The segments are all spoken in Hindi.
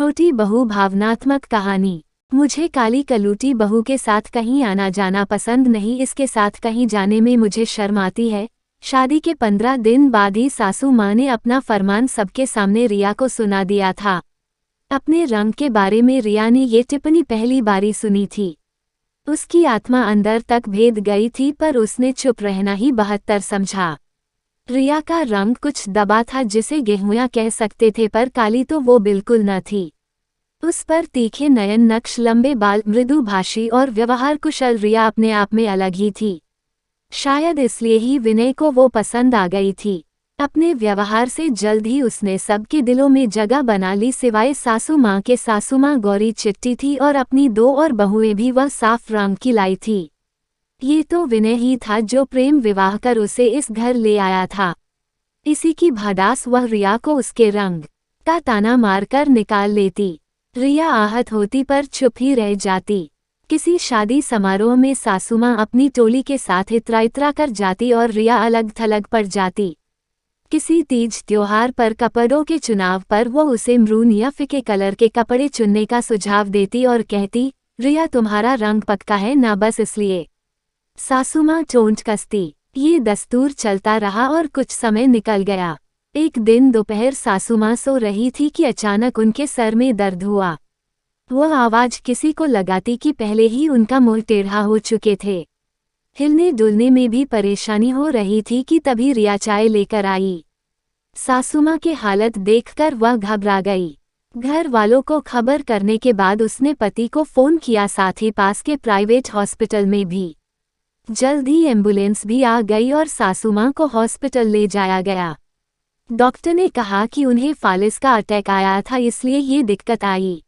छोटी बहू भावनात्मक कहानी। मुझे काली कलूटी बहू के साथ कहीं आना जाना पसंद नहीं, इसके साथ कहीं जाने में मुझे शर्म आती है। शादी के 15 दिन बाद ही सासू माँ ने अपना फरमान सबके सामने रिया को सुना दिया था। अपने रंग के बारे में रिया ने ये टिप्पणी पहली बारी सुनी थी। उसकी आत्मा अंदर तक भेद गई थी, पर उसने चुप रहना ही बेहतर समझा। रिया का रंग कुछ दबा था, जिसे गेहुआ कह सकते थे, पर काली तो वो बिल्कुल न थी। उस पर तीखे नयन, नक्श, लंबे बाल, मृदु भाषी और व्यवहार कुशल रिया अपने आप में अलग ही थी। शायद इसलिए ही विनय को वो पसंद आ गई थी। अपने व्यवहार से जल्द ही उसने सबके दिलों में जगह बना ली, सिवाय सासू माँ के। सासू माँ गौरी चिट्टी थी और अपनी 2 और बहुएं भी वह साफ रंग की लाई थी। ये तो विनय ही था जो प्रेम विवाह कर उसे इस घर ले आया था। इसी की भड़ास वह रिया को उसके रंग का ताना मारकर निकाल लेती। रिया आहत होती पर चुप ही रह जाती। किसी शादी समारोह में सासू माँ अपनी टोली के साथ इतरा इतरा कर जाती और रिया अलग थलग पड़ जाती। किसी तीज त्योहार पर कपड़ों के चुनाव पर वो उसे मरून या फीके कलर के कपड़े चुनने का सुझाव देती और कहती, रिया तुम्हारा रंग पक्का है ना, बस इसलिए। सासू माँ टोंट कसती। ये दस्तूर चलता रहा और कुछ समय निकल गया। एक दिन दोपहर सासू माँ सो रही थी कि अचानक उनके सर में दर्द हुआ। वह आवाज किसी को लगाती कि पहले ही उनका मुंह टेढ़ा हो चुके थे। हिलने डुलने में भी परेशानी हो रही थी कि तभी रिया चाय लेकर आई। सासू माँ की हालत देखकर वह घबरा गई। घर वालों को खबर करने के बाद उसने पति को फोन किया, साथ ही पास के प्राइवेट हॉस्पिटल में भी। जल्द ही एम्बुलेंस भी आ गई और सासू माँ को हॉस्पिटल ले जाया गया। डॉक्टर ने कहा कि उन्हें फालिस का अटैक आया था, इसलिए ये दिक्कत आई।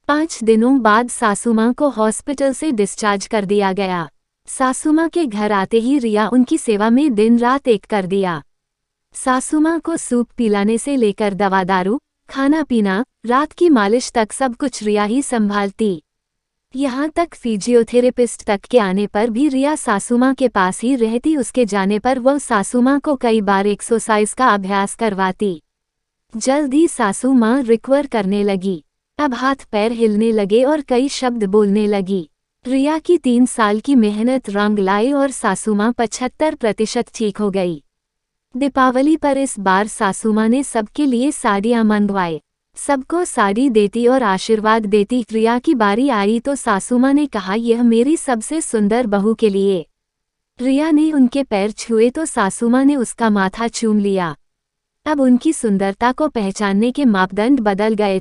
5 दिनों बाद सासू माँ को हॉस्पिटल से डिस्चार्ज कर दिया गया। सासू माँ के घर आते ही रिया उनकी सेवा में दिन रात एक कर दिया। सासू माँ को सूप पिलाने से लेकर दवा दारू, खाना पीना, रात की मालिश तक सब कुछ रिया ही संभालती। यहाँ तक फिजियोथेरेपिस्ट तक के आने पर भी रिया सासू माँ के पास ही रहती। उसके जाने पर वह सासू माँ को कई बार एक्सरसाइज का अभ्यास करवाती। जल्द ही सासू माँ रिकवर करने लगी। अब हाथ पैर हिलने लगे और कई शब्द बोलने लगी। रिया की 3 साल की मेहनत रंग लाई और सासू माँ 75% ठीक हो गई। दीपावली पर इस बार सासू माँ ने सबके लिए साड़ियाँ मंगवाए। सबको साड़ी देती और आशीर्वाद देती। रिया की बारी आई तो सासू माँ ने कहा, यह मेरी सबसे सुंदर बहू के लिए। रिया ने उनके पैर छुए तो सासू माँ ने उसका माथा चूम लिया। अब उनकी सुंदरता को पहचानने के मापदंड बदल गए।